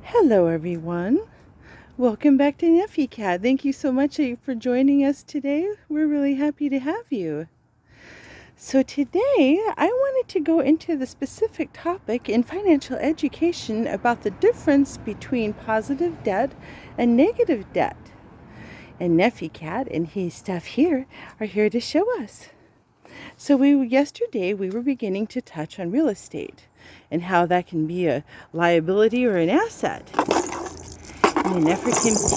Hello everyone. Welcome back to Neffy Cat. Thank you so much for joining us today. We're really happy to have you. So today I wanted to go into the specific topic in financial education about the difference between positive debt and negative debt. And Neffy Cat and his staff here are here to show us. So yesterday we were beginning to touch on real estate and how that can be a liability or an asset. In Nefertim's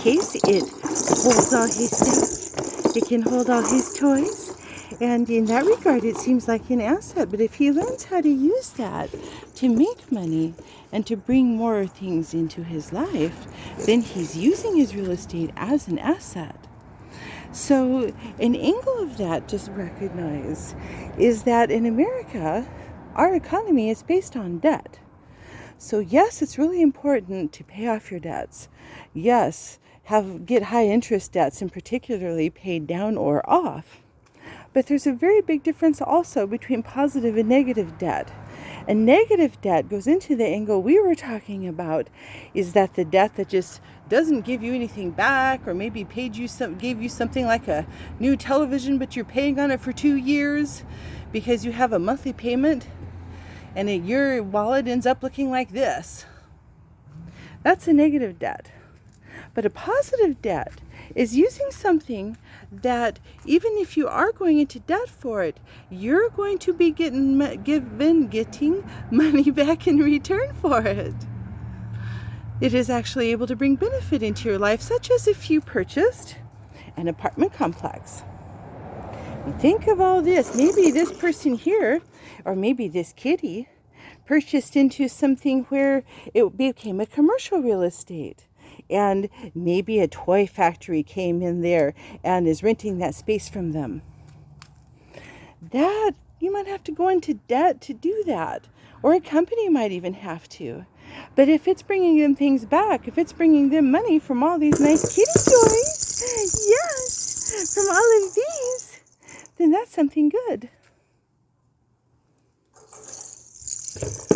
case, it holds all his stuff. It can hold all his toys. And in that regard, it seems like an asset. But if he learns how to use that to make money and to bring more things into his life, then he's using his real estate as an asset. So an angle of that, just recognize, is that in America, our economy is based on debt. So yes, it's really important to pay off your debts. Yes, get high interest debts and particularly paid down or off. But there's a very big difference also between positive and negative debt. And negative debt goes into the angle we were talking about, is that the debt that just doesn't give you anything back, or maybe gave you something like a new television, but you're paying on it for 2 years because you have a monthly payment. And your wallet ends up looking like this. That's a negative debt. But a positive debt is using something that even if you are going into debt for it, you're going to be getting money back in return for it. It is actually able to bring benefit into your life, such as if you purchased an apartment complex. And think of all this. Maybe this person here, or maybe this kitty, purchased into something where it became a commercial real estate. And maybe a toy factory came in there and is renting that space from them. That, you might have to go into debt to do that. Or a company might even have to. But if it's bringing them things back, if it's bringing them money from all these nice kitty toys, yes, from all of these, then that's something good.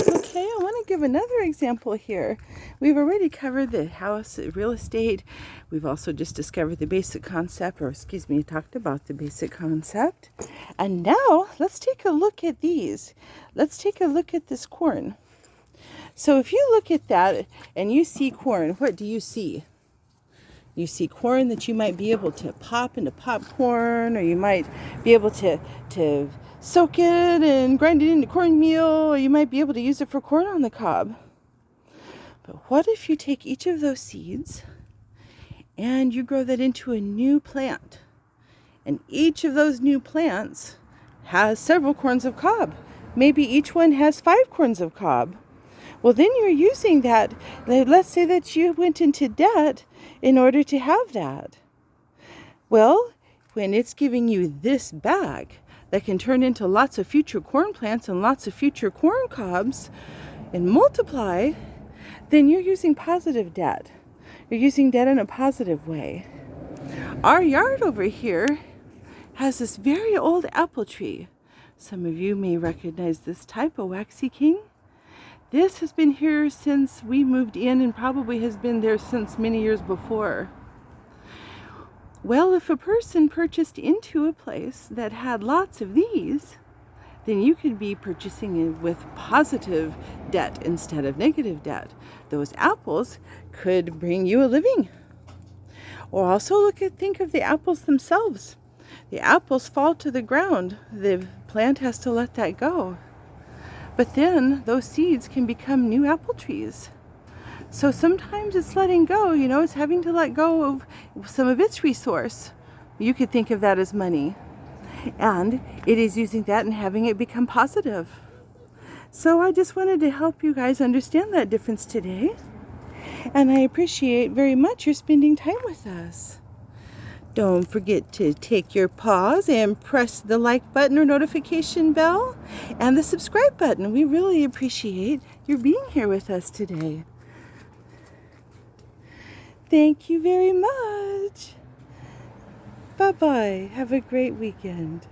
Okay, I want to give another example here. We've already covered the house, real estate. We've also just discovered the basic concept, talked about the basic concept. And now let's take a look at these. Let's take a look at this corn. So if you look at that and you see corn, what do you see? You see corn that you might be able to pop into popcorn, or you might be able to soak it and grind it into cornmeal, or you might be able to use it for corn on the cob. But what if you take each of those seeds and you grow that into a new plant? And each of those new plants has several corns of cob. Maybe each one has 5 corns of cob. Well, then you're using that. Let's say that you went into debt in order to have that. Well, when it's giving you this back that can turn into lots of future corn plants and lots of future corn cobs and multiply, then you're using positive debt. You're using debt in a positive way. Our yard over here has this very old apple tree. Some of you may recognize this type, a waxy king. This has been here since we moved in and probably has been there since many years before. Well, if a person purchased into a place that had lots of these, then you could be purchasing it with positive debt instead of negative debt. Those apples could bring you a living. Or also think of the apples themselves. The apples fall to the ground. The plant has to let that go. But then those seeds can become new apple trees. So sometimes it's letting go, it's having to let go of some of its resource. You could think of that as money. And it is using that and having it become positive. So I just wanted to help you guys understand that difference today. And I appreciate very much your spending time with us. Don't forget to take your pause and press the like button or notification bell and the subscribe button. We really appreciate your being here with us today. Thank you very much. Bye-bye. Have a great weekend.